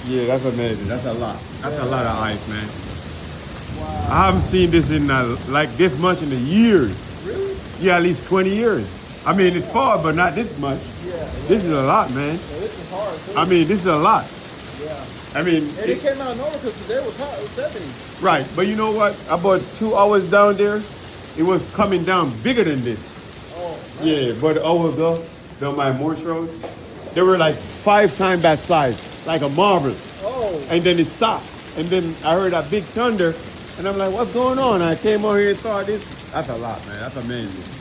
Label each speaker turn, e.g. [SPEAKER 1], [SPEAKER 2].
[SPEAKER 1] Yeah, that's amazing. That's a lot. That's a lot of ice, man.
[SPEAKER 2] Wow.
[SPEAKER 1] I haven't seen this in like this much in the years.
[SPEAKER 2] Really?
[SPEAKER 1] Yeah, at least 20 years. I mean, it's far, but not this much.
[SPEAKER 2] Yeah,
[SPEAKER 1] This is a lot, man.
[SPEAKER 2] So this is hard too.
[SPEAKER 1] I mean, this is a lot.
[SPEAKER 2] Yeah.
[SPEAKER 1] I mean,
[SPEAKER 2] And it came out normal because today was hot. It was 70s.
[SPEAKER 1] right. But you know what? About 2 hours down there, it was coming down bigger than this.
[SPEAKER 2] Oh, man.
[SPEAKER 1] Yeah, but hour ago, my Morse roads, they were like 5 times that size, like a marble.
[SPEAKER 2] Oh.
[SPEAKER 1] And then it stops. And then I heard that big thunder, and I'm like, what's going on? I came over here and saw this. That's a lot, man. That's amazing.